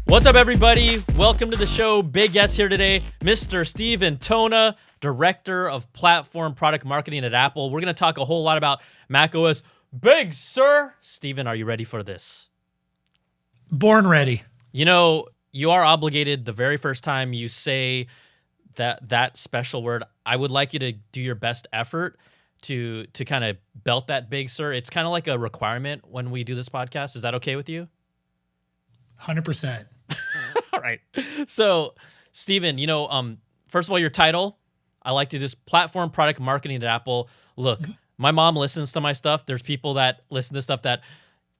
What's up, everybody? Welcome to the show. Big guest here today, Mr. Steven Tonna, Director of Platform Product Marketing at Apple. We're going to talk a whole lot about macOS Big Sur. Steven, are you ready for this? Born ready. You know, you are obligated the very first time you say that special word. I would like you to do your best effort to kind of belt that Big Sur. It's kind of like a requirement when we do this podcast. Is that okay with you? 100%. All right. So, Steven, first of all, your title, I like to do this platform product marketing at Apple. Look, my mom listens to my stuff. There's people that listen to stuff that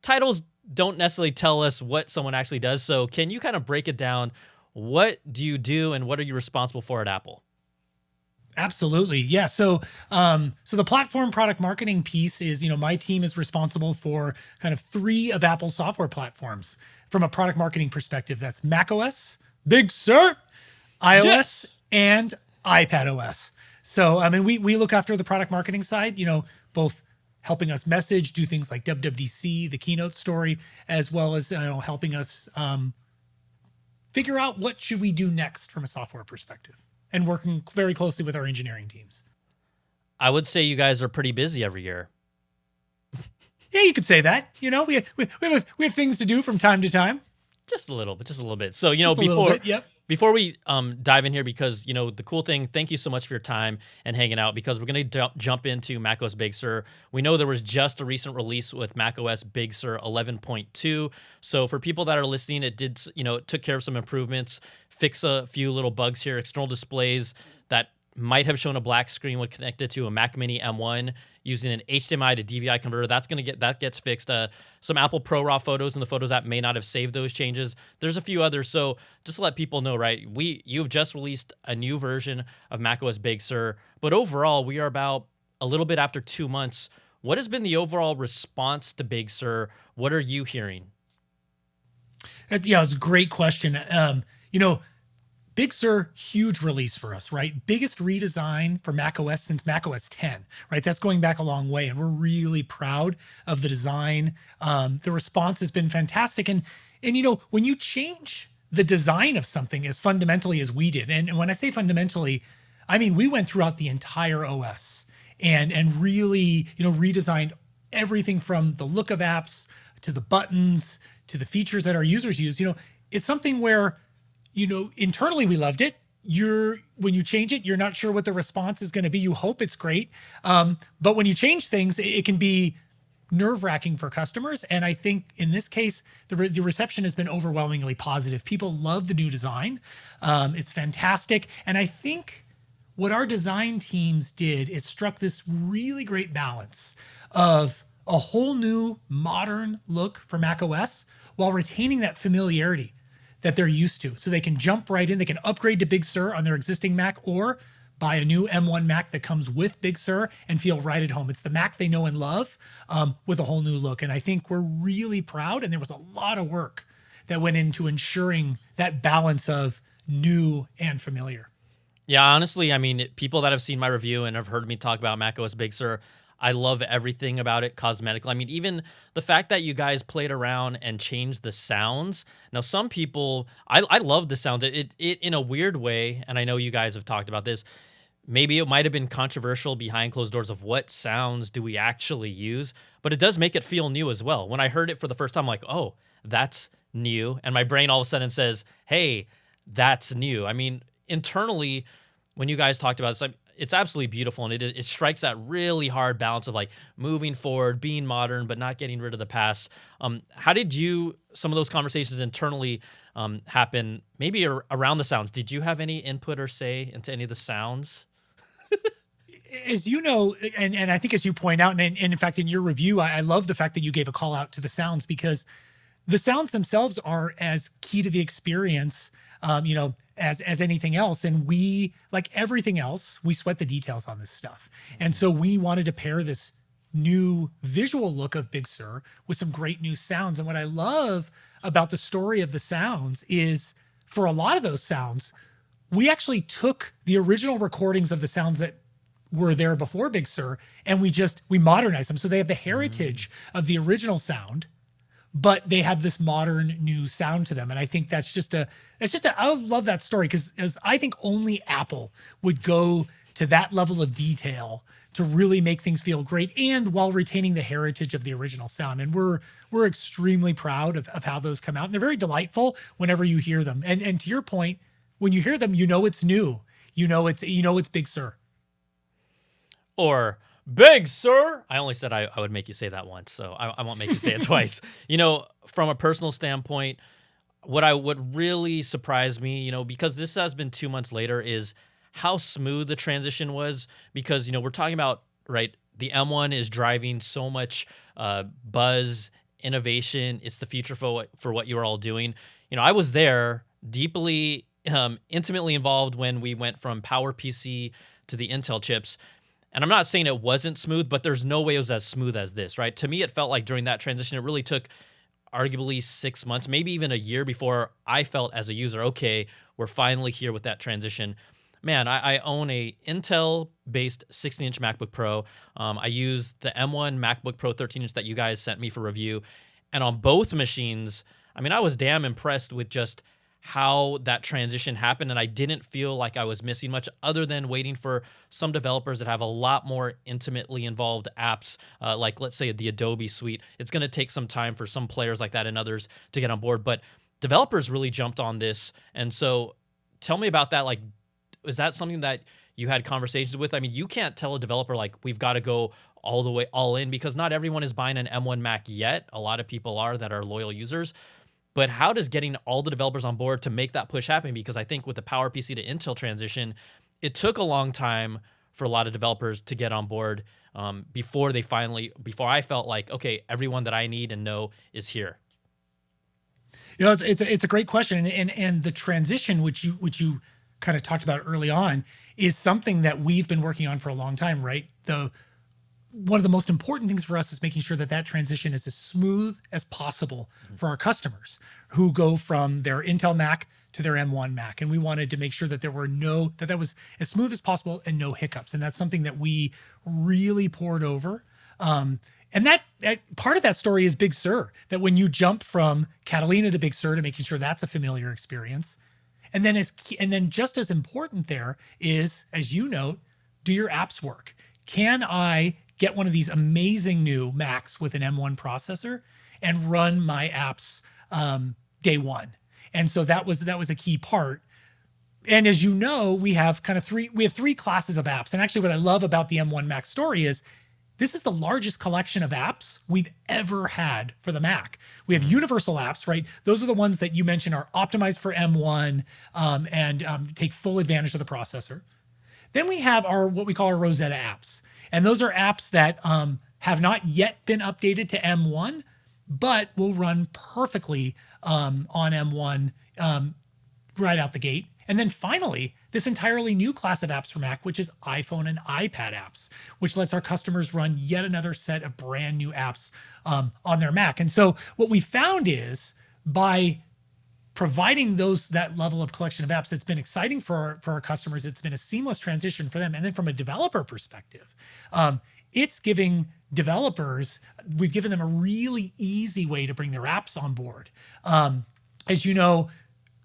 titles don't necessarily tell us what someone actually does. So can you kind of break it down? What do you do and what are you responsible for at Apple? Absolutely. Yeah. So the platform product marketing piece is, my team is responsible for kind of 3 of Apple's software platforms from a product marketing perspective. That's macOS, Big Sur, iOS, yes, and iPadOS. So, we look after the product marketing side, both helping us message, do things like WWDC, the keynote story, as well as, helping us figure out what should we do next from a software perspective, and working very closely with our engineering teams. I would say you guys are pretty busy every year. Yeah, you could say that. We have things to do from time to time. Just a little bit. So, before we dive in here, because, the cool thing, thank you so much for your time and hanging out, because we're going to jump into macOS Big Sur. We know there was just a recent release with macOS Big Sur 11.2. So for people that are listening, it did, it took care of some improvements, fix a few little bugs here, external displays that might have shown a black screen when connected to a Mac Mini M1 using an HDMI to DVI converter. That gets fixed. Some Apple Pro RAW photos in the Photos app may not have saved those changes. There's a few others. So just to let people know, right, you've just released a new version of macOS Big Sur, but overall we are about a little bit after 2 months. What has been the overall response to Big Sur? What are you hearing? Yeah, it's a great question. Big Sur, huge release for us, right? Biggest redesign for macOS since macOS 10, right? That's going back a long way, and we're really proud of the design. The response has been fantastic. And when you change the design of something as fundamentally as we did, and when I say fundamentally, I mean we went throughout the entire OS and really, redesigned everything from the look of apps to the buttons to the features that our users use. It's something where internally we loved it. When you change it, you're not sure what the response is going to be. You hope it's great. But when you change things, it can be nerve-wracking for customers. And I think in this case, the reception has been overwhelmingly positive. People love the new design. It's fantastic. And I think what our design teams did is struck this really great balance of a whole new modern look for macOS while retaining that familiarity that they're used to. So they can jump right in. They can upgrade to Big Sur on their existing Mac or buy a new M1 Mac that comes with Big Sur and feel right at home. It's the Mac they know and love with a whole new look. And I think we're really proud. And there was a lot of work that went into ensuring that balance of new and familiar. Yeah, honestly, people that have seen my review and have heard me talk about macOS Big Sur, I love everything about it cosmetically. Even the fact that you guys played around and changed the sounds. Now, some people, I love the sound. It in a weird way, and I know you guys have talked about this, maybe it might have been controversial behind closed doors of what sounds do we actually use, but it does make it feel new as well. When I heard it for the first time, I'm like, oh, that's new. And my brain all of a sudden says, hey, that's new. Internally, when you guys talked about this, it's absolutely beautiful, and it strikes that really hard balance of like moving forward, being modern, but not getting rid of the past. How did some of those conversations internally happen, maybe around the sounds? Did you have any input or say into any of the sounds? As you know, and I think as you point out, and in fact, in your review, I love the fact that you gave a call out to the sounds, because the sounds themselves are as key to the experience, as anything else. And we, like everything else, we sweat the details on this stuff. And so we wanted to pair this new visual look of Big Sur with some great new sounds. And what I love about the story of the sounds is, for a lot of those sounds, we actually took the original recordings of the sounds that were there before Big Sur, and we modernized them. So they have the heritage of the original sound, but they have this modern new sound to them. And I think I love that story because I think only Apple would go to that level of detail to really make things feel great and while retaining the heritage of the original sound. And we're extremely proud of how those come out. And they're very delightful whenever you hear them. And to your point, when you hear them, you know it's new. You know it's Big Sur. Or Big Sur. I only said I would make you say that once, so I won't make you say it twice. From a personal standpoint, what really surprised me, because this has been 2 months later, is how smooth the transition was. Because we're talking about, right, the M1 is driving so much buzz, innovation. It's the future for what you are all doing. I was there deeply, intimately involved when we went from PowerPC to the Intel chips. And I'm not saying it wasn't smooth, but there's no way it was as smooth as this, right? To me, it felt like during that transition, it really took arguably 6 months, maybe even a year before I felt as a user, okay, we're finally here with that transition. Man, I own a Intel-based 16-inch MacBook Pro. I use the M1 MacBook Pro 13-inch that you guys sent me for review. And on both machines, I was damn impressed with just how that transition happened, and I didn't feel like I was missing much other than waiting for some developers that have a lot more intimately involved apps, like let's say the Adobe suite. It's going to take some time for some players like that and others to get on board, but developers really jumped on this. And so tell me about that. Like, is that something that you had conversations with? You can't tell a developer, like, we've got to go all the way all in, because not everyone is buying an M1 Mac yet. A lot of people are that are loyal users. But how does getting all the developers on board to make that push happen? Because I think with the PowerPC to Intel transition, it took a long time for a lot of developers to get on board before I felt like, okay, everyone that I need and know is here. It's a great question. And the transition, which you kind of talked about early on, is something that we've been working on for a long time, right? One of the most important things for us is making sure that transition is as smooth as possible for our customers who go from their Intel Mac to their M1 Mac. And we wanted to make sure that that was as smooth as possible and no hiccups. And that's something that we really poured over. And that part of that story is Big Sur, that when you jump from Catalina to Big Sur, to making sure that's a familiar experience. And then just as important there is, as you note, do your apps work? Can I get one of these amazing new Macs with an M1 processor and run my apps day one? And so that was a key part. And as you know, we have three classes of apps. And actually what I love about the M1 Mac story is this is the largest collection of apps we've ever had for the Mac. We have universal apps, right? Those are the ones that you mentioned are optimized for M1 and take full advantage of the processor. Then we have what we call our Rosetta apps. And those are apps that have not yet been updated to M1, but will run perfectly on M1 right out the gate. And then finally, this entirely new class of apps for Mac, which is iPhone and iPad apps, which lets our customers run yet another set of brand new apps on their Mac. And so what we found is by providing that level of collection of apps, it's been exciting for our customers. It's been a seamless transition for them. And then from a developer perspective, it's giving developers, we've given them a really easy way to bring their apps on board. As you know,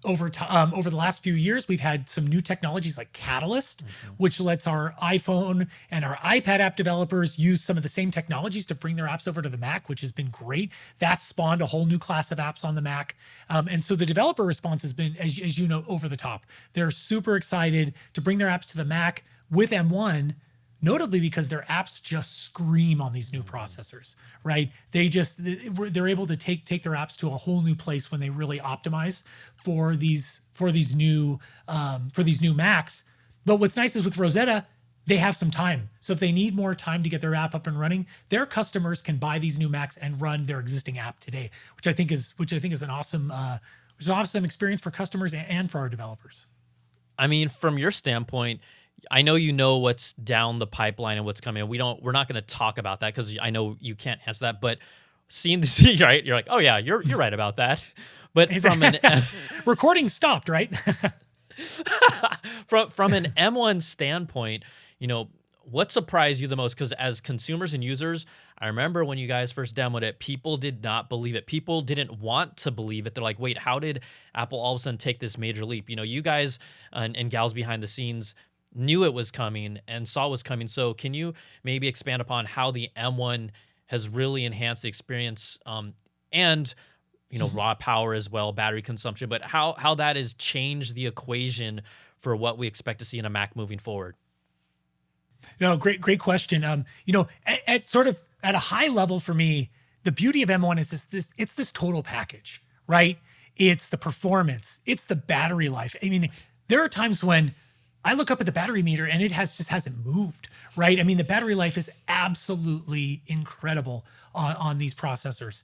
over the last few years, we've had some new technologies like Catalyst, which lets our iPhone and our iPad app developers use some of the same technologies to bring their apps over to the Mac, which has been great. That's spawned a whole new class of apps on the Mac. And so the developer response has been, as you know, over the top. They're super excited to bring their apps to the Mac with M1, notably because their apps just scream on these new processors, right? They're able to take their apps to a whole new place when they really optimize for these new Macs. But what's nice is with Rosetta, they have some time. So if they need more time to get their app up and running, their customers can buy these new Macs and run their existing app today, which I think is an awesome experience for customers and for our developers. From your standpoint, I know you know what's down the pipeline and what's coming. We're not going to talk about that because I know you can't answer that. But seeing this, right? You're like, oh yeah, you're right about that. But from an recording stopped, right? from an M1 standpoint, what surprised you the most? Because as consumers and users, I remember when you guys first demoed it, people did not believe it. People didn't want to believe it. They're like, wait, how did Apple all of a sudden take this major leap? You know, you guys and gals behind the scenes knew it was coming and saw it was coming. So can you maybe expand upon how the M1 has really enhanced the experience, and raw power as well, battery consumption, but how that has changed the equation for what we expect to see in a Mac moving forward? No, great question. At sort of at a high level for me, the beauty of M1 is it's this total package, right? It's the performance, it's the battery life. I mean, there are times when I look up at the battery meter and it just hasn't moved, right? I mean, the battery life is absolutely incredible on these processors.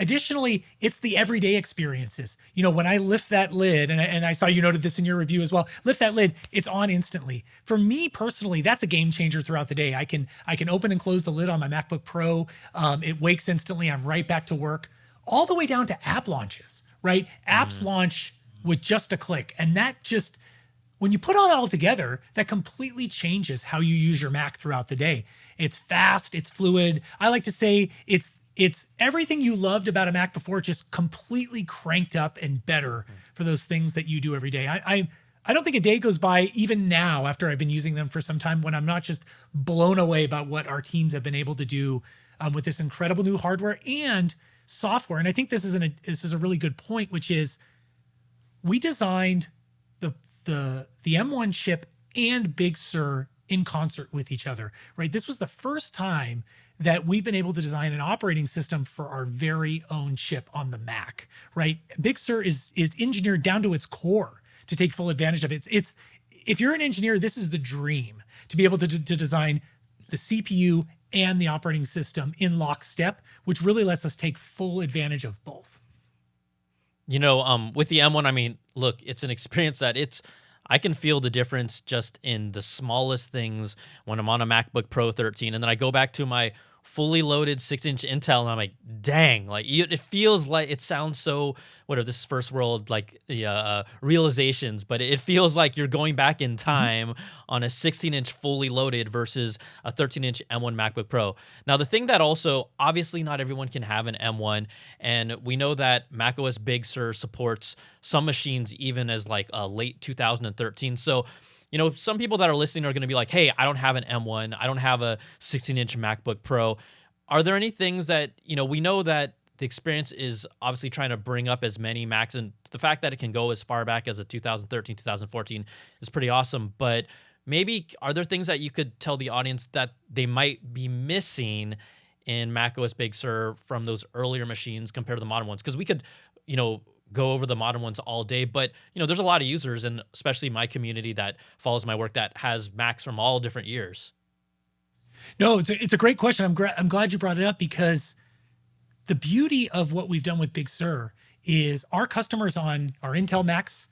Additionally, it's the everyday experiences. When I lift that lid, and I saw you noted this in your review as well, lift that lid, it's on instantly. For me personally, that's a game changer throughout the day. I can open and close the lid on my MacBook Pro. It wakes instantly. I'm right back to work, all the way down to app launches, right? Apps launch with just a click. And that just, when you put all that all together, that completely changes how you use your Mac throughout the day. It's fast, it's fluid. I like to say it's everything you loved about a Mac before, just completely cranked up and better for those things that you do every day. I don't think a day goes by, even now after I've been using them for some time, when I'm not just blown away about what our teams have been able to do with this incredible new hardware and software. And I think this is a really good point, which is we designed the M1 chip and Big Sur in concert with each other, right? This was the first time that we've been able to design an operating system for our very own chip on the Mac, right? Big Sur is engineered down to its core to take full advantage of it. It's if you're an engineer, this is the dream, to be able to design the CPU and the operating system in lockstep, which really lets us take full advantage of both. With the M1, I mean, look, it's an experience that I can feel the difference just in the smallest things when I'm on a MacBook Pro 13, and then I go back to my fully loaded 6-inch Intel, and I'm like, dang, like it feels like, it sounds so, whatever, this is first world, like realizations, but it feels like you're going back in time on a 16-inch fully loaded versus a 13-inch M1 MacBook Pro. Now, the thing that also, obviously not everyone can have an M1, and we know that macOS Big Sur supports some machines even as like late 2013. So some people that are listening are going to be like, hey, I don't have an M1. I don't have a 16-inch MacBook Pro. Are there any things that, we know that the experience is obviously trying to bring up as many Macs, and the fact that it can go as far back as a 2013, 2014 is pretty awesome. But maybe are there things that you could tell the audience that they might be missing in macOS Big Sur from those earlier machines compared to the modern ones? Because we could, go over the modern ones all day, but there's a lot of users, and especially my community that follows my work, that has Macs from all different years. No, it's a great question. I'm glad you brought it up, because the beauty of what we've done with Big Sur is our customers on our Intel Macs,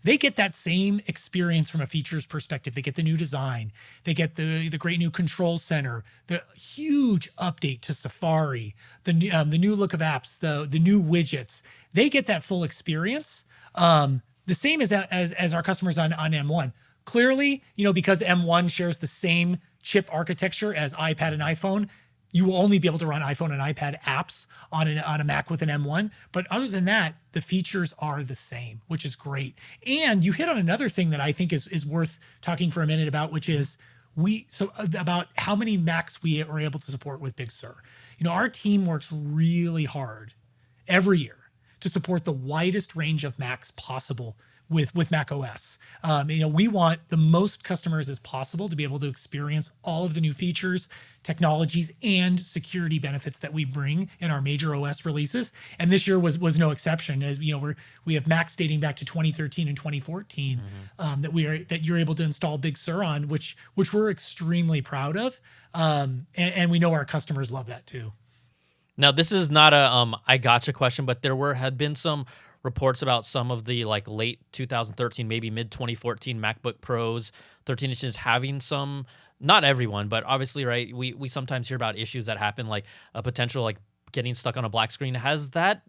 they get that same experience from a features perspective. They get the new design. They get the great new control center, the huge update to Safari, the new look of apps, the new widgets. They get that full experience. The same as our customers on M1. Clearly, because M1 shares the same chip architecture as iPad and iPhone, you will only be able to run iPhone and iPad apps on a Mac with an M1. But other than that, the features are the same, which is great. And you hit on another thing that I think is worth talking for a minute about, which is about how many Macs we are able to support with Big Sur. Our team works really hard every year to support the widest range of Macs possible with macOS. We want the most customers as possible to be able to experience all of the new features, technologies, and security benefits that we bring in our major OS releases. And this year was no exception. As we have Macs dating back to 2013 and 2014 that you're able to install Big Sur on, which we're extremely proud of, and we know our customers love that too. Now, this is not a I gotcha question, but had been some reports about some of the like late 2013, maybe mid 2014 MacBook Pros, 13 inches having some, not everyone, but obviously, right, we sometimes hear about issues that happen, like a potential like getting stuck on a black screen.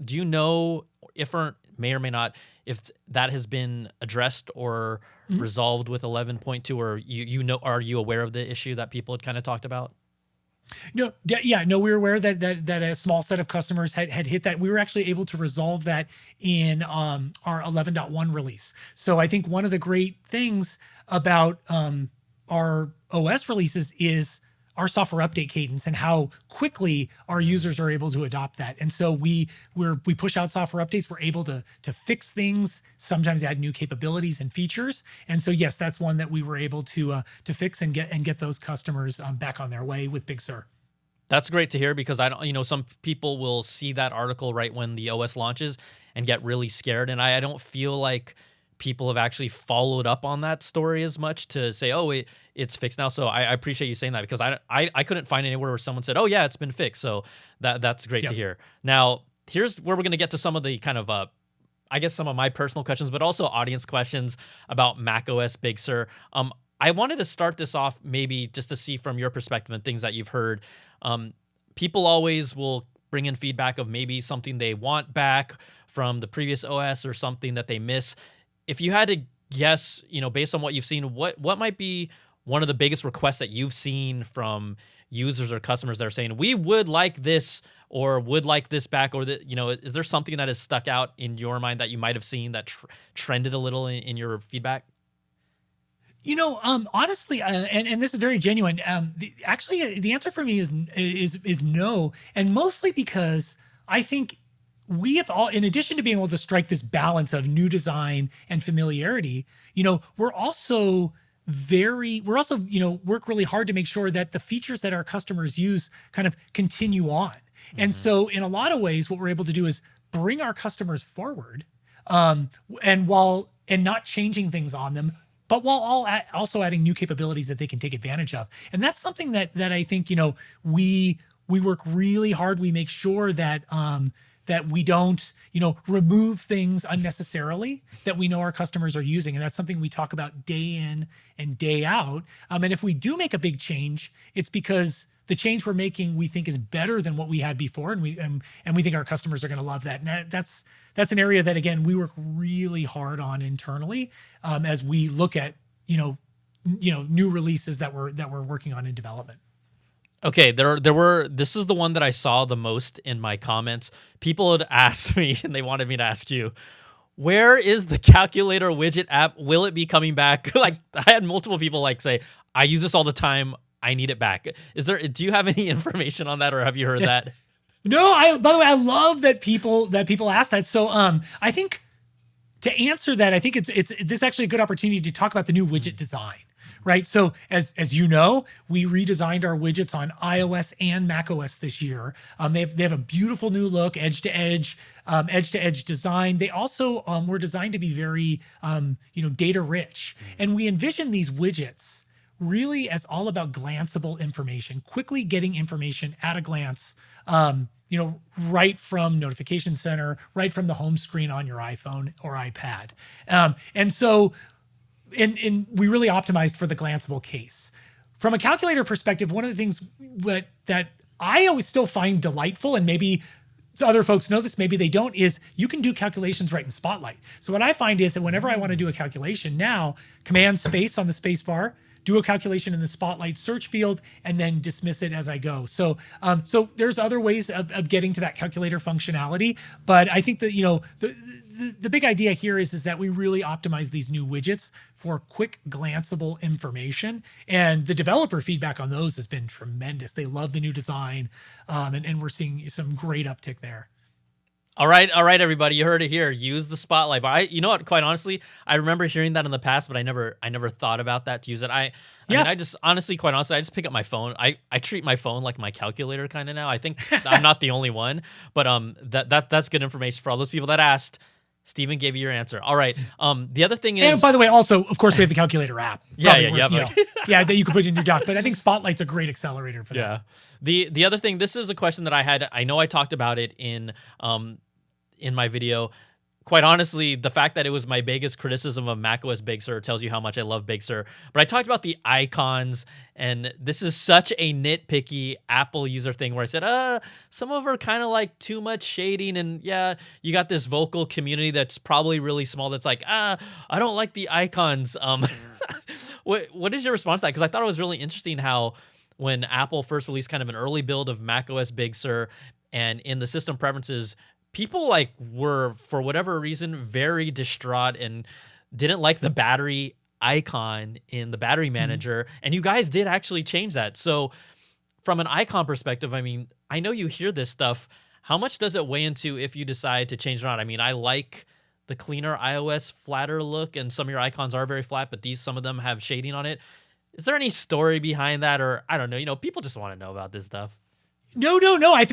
Do you know if or may or may not, if that has been addressed or resolved with 11.2, or you know, are you aware of the issue that people had kind of talked about? No, we were aware that a small set of customers had hit that. We were actually able to resolve that in our 11.1 release. So I think one of the great things about our OS releases is our software update cadence and how quickly our users are able to adopt that. And so we push out software updates. We're able to fix things, sometimes add new capabilities and features. And so yes, that's one that we were able to fix and get those customers back on their way with Big Sur. That's great to hear, because I don't, you know, some people will see that article right when the OS launches and get really scared, and I don't feel like people have actually followed up on that story as much to say, oh, it's fixed now. So I appreciate you saying that, because I couldn't find anywhere where someone said, oh yeah, it's been fixed. So that's great to hear. Now, here's where we're going to get to some of the kind of, I guess some of my personal questions, but also audience questions about macOS Big Sur. I wanted to start this off maybe just to see from your perspective and things that you've heard. People always will bring in feedback of maybe something they want back from the previous OS or something that they miss. If you had to guess, you know, based on what you've seen, what might be one of the biggest requests that you've seen from users or customers that are saying, we would like this or would like this back, or that, you know, is there something that has stuck out in your mind that you might have seen that trended a little in your feedback? You know, honestly, and this is very genuine. Actually, the answer for me is no, and mostly because I think we have all, in addition to being able to strike this balance of new design and familiarity, you know, we're also, you know, work really hard to make sure that the features that our customers use kind of continue on. And so in a lot of ways, what we're able to do is bring our customers forward, and not changing things on them, but while also adding new capabilities that they can take advantage of. And that's something that I think, you know, we work really hard. We make sure that that we don't, you know, remove things unnecessarily that we know our customers are using. And that's something we talk about day in and day out. And if we do make a big change, it's because the change we're making, we think, is better than what we had before. And we think our customers are going to love that. And that's an area that, again, we work really hard on internally, as we look at, you know, new releases that we're working on in development. Okay, there were, this is the one that I saw the most in my comments. People had asked me, and they wanted me to ask you, where is the calculator widget app? Will it be coming back? Like, I had multiple people like say, I use this all the time, I need it back. Do you have any information on that, or have you heard that? No, by the way, I love that people ask that. So I think to answer that, I think it's this is actually a good opportunity to talk about the new widget design. Right. So as you know, we redesigned our widgets on iOS and macOS this year. They have a beautiful new look, edge to edge design. They also were designed to be very data rich, and we envision these widgets really as all about glanceable information, quickly getting information at a glance. Right from Notification Center, right from the home screen on your iPhone or iPad, and so. And we really optimized for the glanceable case. From a calculator perspective, one of the things that I always still find delightful, and maybe other folks know this, maybe they don't, is you can do calculations right in Spotlight. So what I find is that whenever I want to do a calculation now, Command Space on the space bar, do a calculation in the Spotlight search field, and then dismiss it as I go. So there's other ways of getting to that calculator functionality, but I think that, the big idea here is that we really optimize these new widgets for quick, glanceable information. And the developer feedback on those has been tremendous. They love the new design, and we're seeing some great uptick there. All right, everybody, you heard it here. Use the Spotlight bar. You know what? Quite honestly, I remember hearing that in the past, but I never thought about that to use it. I mean, I just honestly, quite honestly, I just pick up my phone. I treat my phone like my calculator kind of now. I think I'm not the only one, but that's good information for all those people that asked. Steven gave you your answer. All right. The other thing is, and by the way, also, of course, we have the calculator app. That you could put in your dock. But I think Spotlight's a great accelerator for that. Yeah. The other thing, this is a question that I had. I know I talked about it in my video. quite honestly, the fact that it was my biggest criticism of macOS Big Sur tells you how much I love Big Sur. But I talked about the icons, and this is such a nitpicky Apple user thing where I said, some of them are kind of like too much shading. And yeah, you got this vocal community that's probably really small that's like, I don't like the icons. What is your response to that? Because I thought it was really interesting how when Apple first released kind of an early build of macOS Big Sur, and in the system preferences, people like were, for whatever reason, very distraught and didn't like the battery icon in the battery manager. And you guys did actually change that. So from an icon perspective, I mean, I know you hear this stuff. How much does it weigh into if you decide to change it or not? I mean, I like the cleaner iOS flatter look, and some of your icons are very flat, but some of them have shading on it. Is there any story behind that? Or I don't know, people just want to know about this stuff. No.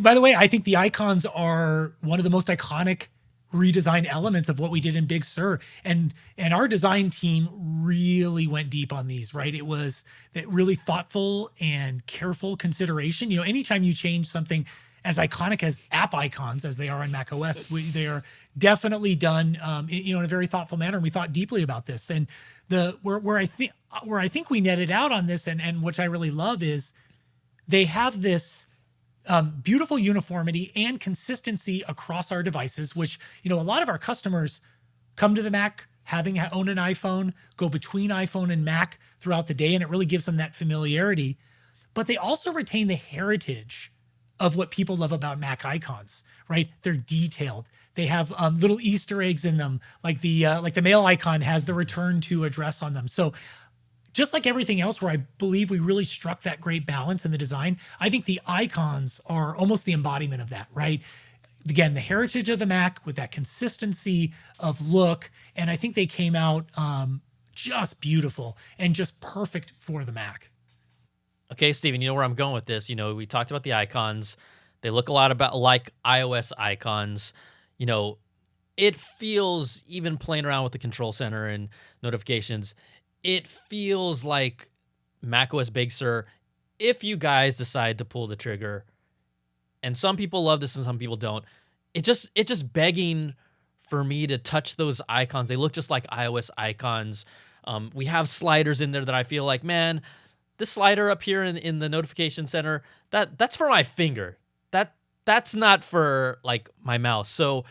By the way, I think the icons are one of the most iconic redesign elements of what we did in Big Sur. And our design team really went deep on these, right? It was that really thoughtful and careful consideration. Anytime you change something as iconic as app icons, as they are on macOS, they are definitely done, in a very thoughtful manner. And we thought deeply about this. And where I think we netted out on this, and which I really love, is they have this beautiful uniformity and consistency across our devices, which, a lot of our customers come to the Mac having owned an iPhone, go between iPhone and Mac throughout the day, and it really gives them that familiarity. But they also retain the heritage of what people love about Mac icons, right? They're detailed. They have little Easter eggs in them, like the mail icon has the return to address on them. So just like everything else where I believe we really struck that great balance in the design, I think the icons are almost the embodiment of that, right? Again, the heritage of the Mac with that consistency of look, and I think they came out just beautiful and just perfect for the Mac. Okay, Steven, you know where I'm going with this. We talked about the icons. They look a lot like iOS icons. It feels, even playing around with the control center and notifications, it feels like macOS Big Sur if you guys decide to pull the trigger. And some people love this and some people don't. It's just begging for me to touch those icons. They look just like iOS icons. We have sliders in there that I feel like, man, this slider up here in the notification center, that's for my finger. That's not for like my mouse. So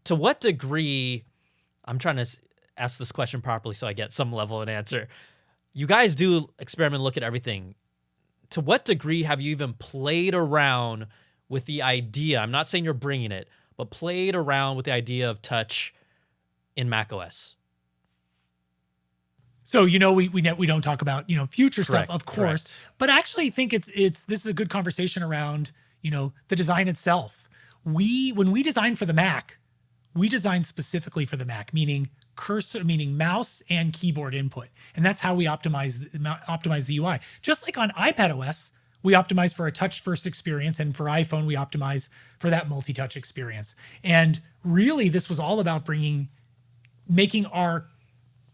to what degree, I'm trying to ask this question properly so I get some level of an answer. You guys do experiment, look at everything. To what degree have you even played around with the idea? I'm not saying you're bringing it, but played around with the idea of touch in macOS. So, we don't talk about, future Correct, stuff, of course, correct. But I actually think this is a good conversation around, the design itself. When we design for the Mac, we design specifically for the Mac, meaning mouse and keyboard input. And that's how we optimize the UI. Just like on iPadOS, we optimize for a touch-first experience, and for iPhone, we optimize for that multi-touch experience. And really, this was all about making our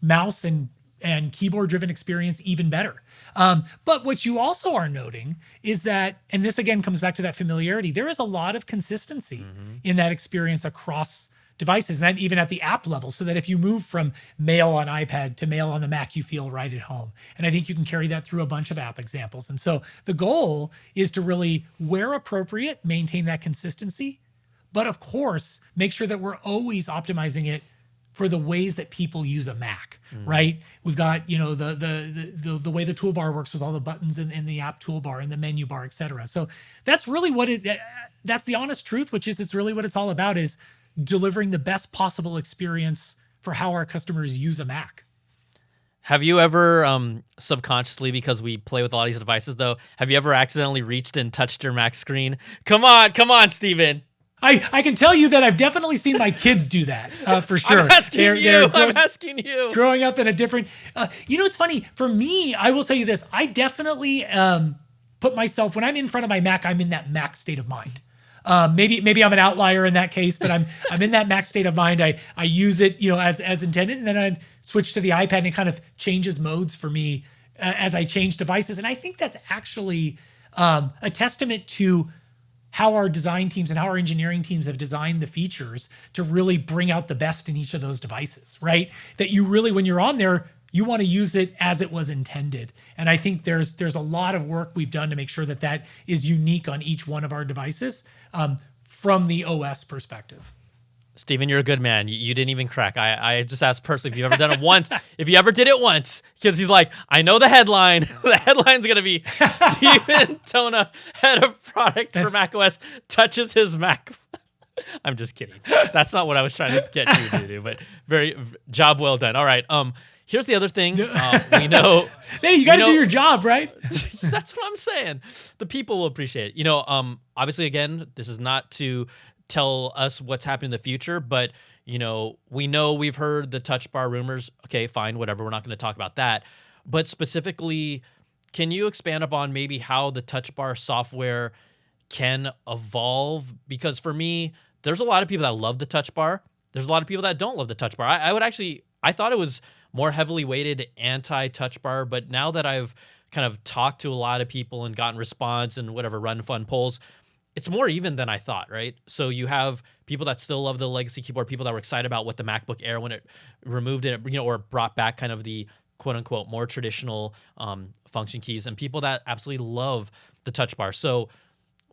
mouse and keyboard-driven experience even better. But what you also are noting is that, and this again comes back to that familiarity, there is a lot of consistency in that experience across devices, and then even at the app level, so that if you move from Mail on iPad to Mail on the Mac, you feel right at home. And I think you can carry that through a bunch of app examples. And so the goal is to really, where appropriate, maintain that consistency, but of course, make sure that we're always optimizing it for the ways that people use a Mac, right? We've got, the way the toolbar works with all the buttons in the app toolbar and the menu bar, et cetera. So that's really that's the honest truth, which is it's really what it's all about, is delivering the best possible experience for how our customers use a Mac. Have you ever, subconsciously, because we play with all these devices though, have you ever accidentally reached and touched your Mac screen? Come on, Steven. I can tell you that I've definitely seen my kids do that, for sure. I'm asking you. Growing up in a different, it's funny. For me, I will tell you this. I definitely put myself, when I'm in front of my Mac, I'm in that Mac state of mind. Maybe I'm an outlier in that case, but I'm in that Mac state of mind. I use it, as intended, and then I switch to the iPad, and it kind of changes modes for me as I change devices. And I think that's actually a testament to how our design teams and how our engineering teams have designed the features to really bring out the best in each of those devices, right? That you really, when you're on there, you want to use it as it was intended. And I think there's a lot of work we've done to make sure that that is unique on each one of our devices from the OS perspective. Steven, you're a good man. You didn't even crack. I just asked personally if you've ever done it once. If you ever did it once, because he's like, I know the headline. The headline's going to be Steven Tonna, head of product for macOS, touches his Mac. I'm just kidding. That's not what I was trying to get you to do, but job well done. All right. Here's the other thing. We know. Hey, you got to do your job, right? That's what I'm saying. The people will appreciate it. Obviously, again, this is not to tell us what's happening in the future, but we know we've heard the touch bar rumors. Okay, fine, whatever. We're not going to talk about that. But specifically, can you expand upon maybe how the touch bar software can evolve? Because for me, there's a lot of people that love the touch bar. There's a lot of people that don't love the touch bar. I thought it was more heavily weighted anti-touch bar, but now that I've kind of talked to a lot of people and gotten response and whatever run fun polls, it's more even than I thought, right? So you have people that still love the legacy keyboard, people that were excited about what the MacBook Air when it removed it, or brought back kind of the quote unquote more traditional function keys, and people that absolutely love the touch bar. So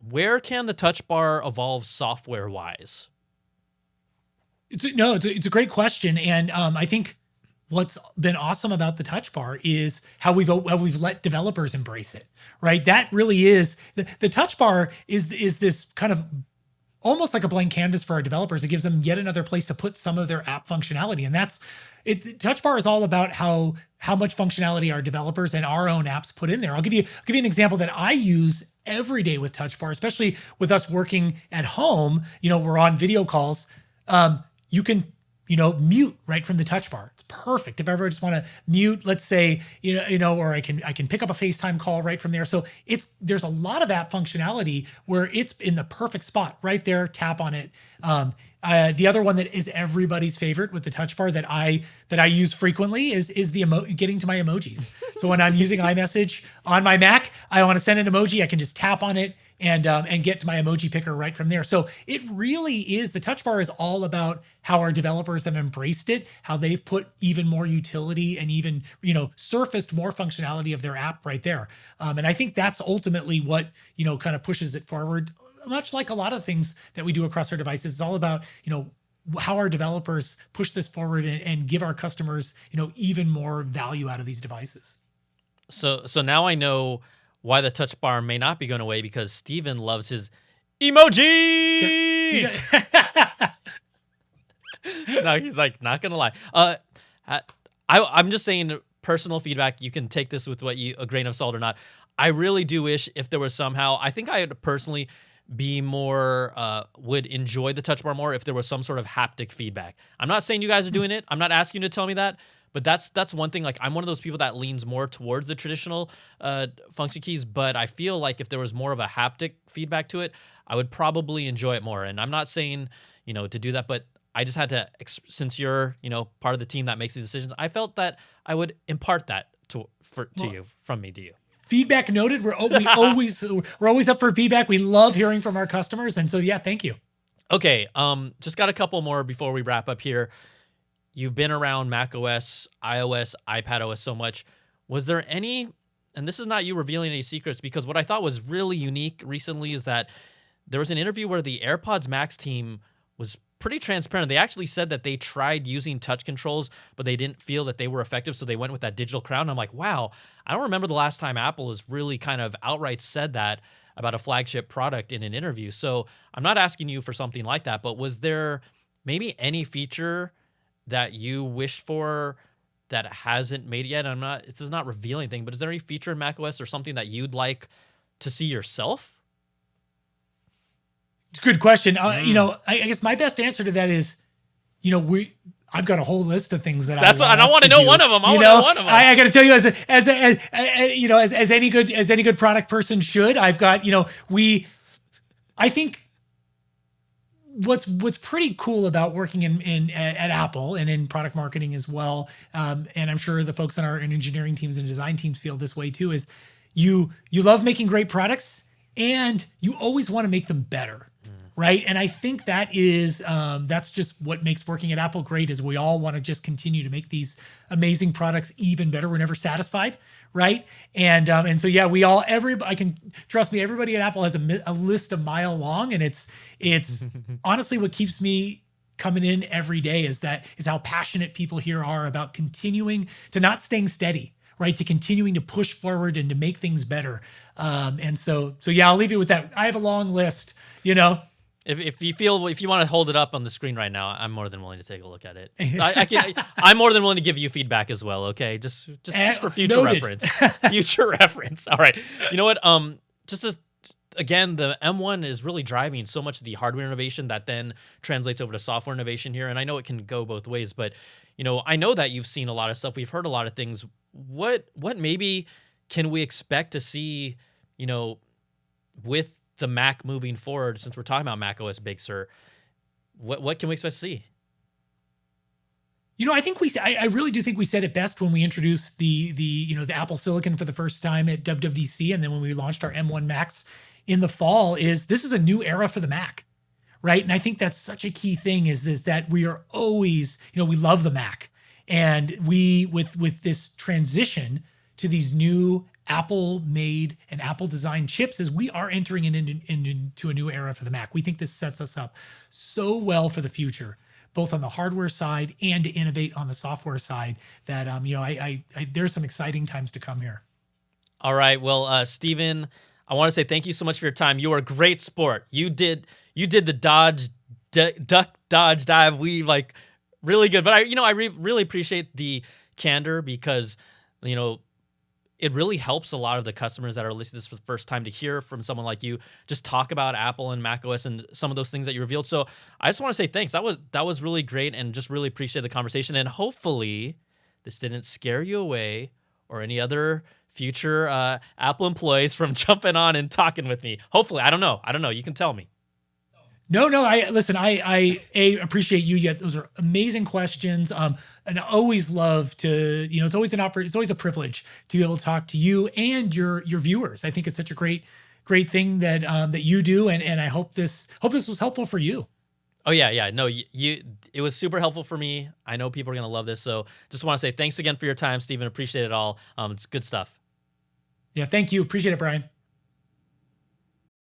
where can the touch bar evolve software wise? It's a great question. And I think what's been awesome about the touch bar is how we've let developers embrace it, right? That really is the touch bar is this kind of almost like a blank canvas for our developers. It gives them yet another place to put some of their app functionality. And that's it. Touch bar is all about how much functionality our developers and our own apps put in there. I'll give you an example that I use every day with touch bar, especially with us working at home. We're on video calls. You can mute right from the touch bar. It's perfect. If I ever just want to mute, let's say, or I can pick up a FaceTime call right from there. So there's a lot of app functionality where it's in the perfect spot right there. Tap on it. The other one that is everybody's favorite with the touch bar that I use frequently is getting to my emojis. So when I'm using iMessage on my Mac, I want to send an emoji. I can just tap on it and get to my emoji picker right from there. So it really is, the touch bar is all about how our developers have embraced it, how they've put even more utility and even, surfaced more functionality of their app right there. And I think that's ultimately what, kind of pushes it forward. Much like a lot of things that we do across our devices, it's all about, how our developers push this forward and give our customers, even more value out of these devices. So now I know why the touch bar may not be going away, because Steven loves his emojis. No, he's like, not going to lie. I'm just saying personal feedback. You can take this with a grain of salt or not. I really do wish if there was somehow, I think I would personally be more, would enjoy the touch bar more if there was some sort of haptic feedback. I'm not saying you guys are doing it. I'm not asking you to tell me that. But that's one thing. Like, I'm one of those people that leans more towards the traditional function keys. But I feel like if there was more of a haptic feedback to it, I would probably enjoy it more. And I'm not saying, to do that, but I just had to, since you're, part of the team that makes these decisions, I felt that I would impart that to you, from me to you. Feedback noted. We're always up for feedback. We love hearing from our customers. And so, yeah, thank you. Okay. Just got a couple more before we wrap up here. You've been around macOS, iOS, iPadOS so much. Was there any, and this is not you revealing any secrets, because what I thought was really unique recently is that there was an interview where the AirPods Max team was pretty transparent. They actually said that they tried using touch controls, but they didn't feel that they were effective, so they went with that digital crown. I'm like, wow, I don't remember the last time Apple has really kind of outright said that about a flagship product in an interview. So I'm not asking you for something like that, but was there maybe any feature that you wish for that hasn't made it yet? This is not revealing anything, but is there any feature in macOS or something that you'd like to see yourself? It's a good question. I guess my best answer to that is, I've got a whole list of things that I want to know one of them. I got to tell you, as any good product person should, I've got, I think what's pretty cool about working at Apple and in product marketing as well, and I'm sure the folks in our engineering teams and design teams feel this way too, is you love making great products, and you always want to make them better. Right. And I think that is, that's just what makes working at Apple great, is we all want to just continue to make these amazing products even better. We're never satisfied. Right. And so, yeah, I can trust me, everybody at Apple has a list a mile long, and it's honestly what keeps me coming in every day is how passionate people here are about continuing to not staying steady, right? To continuing to push forward and to make things better. And so yeah, I'll leave you with that. I have a long list, you know. If you want to hold it up on the screen right now, I'm more than willing to take a look at it. I'm more than willing to give you feedback as well. Okay, just for future reference. Future reference. All right. You know what? Again, the M1 is really driving so much of the hardware innovation that then translates over to software innovation here. And I know it can go both ways, but I know that you've seen a lot of stuff. We've heard a lot of things. What maybe can we expect to see? With the Mac moving forward, since we're talking about macOS Big Sur, what can we expect to see? I think I really do think we said it best when we introduced the Apple Silicon for the first time at WWDC, and then when we launched our M1 Macs in the fall, this is a new era for the Mac, right? And I think that's such a key thing is that we are always, we love the Mac, and we with this transition to these new Apple made and Apple designed chips, is we are entering into a new era for the Mac. We think this sets us up so well for the future, both on the hardware side and to innovate on the software side, that there's some exciting times to come here. All right. Well, Steven, I want to say thank you so much for your time. You are a great sport. You did the duck, dodge, dive, weave, like really good. But I really appreciate the candor, because, it really helps a lot of the customers that are listening to this for the first time to hear from someone like you just talk about Apple and macOS and some of those things that you revealed. So I just want to say thanks. That was really great, and just really appreciate the conversation. And hopefully this didn't scare you away or any other future Apple employees from jumping on and talking with me. Hopefully, I don't know. You can tell me. No. I appreciate you. Yet those are amazing questions. And I always love to, it's always a privilege to be able to talk to you and your viewers. I think it's such a great thing that you do, and I hope this was helpful for you. Oh yeah. No, it was super helpful for me. I know people are gonna love this. So just want to say thanks again for your time, Steven. Appreciate it all. It's good stuff. Yeah, thank you. Appreciate it, Brian.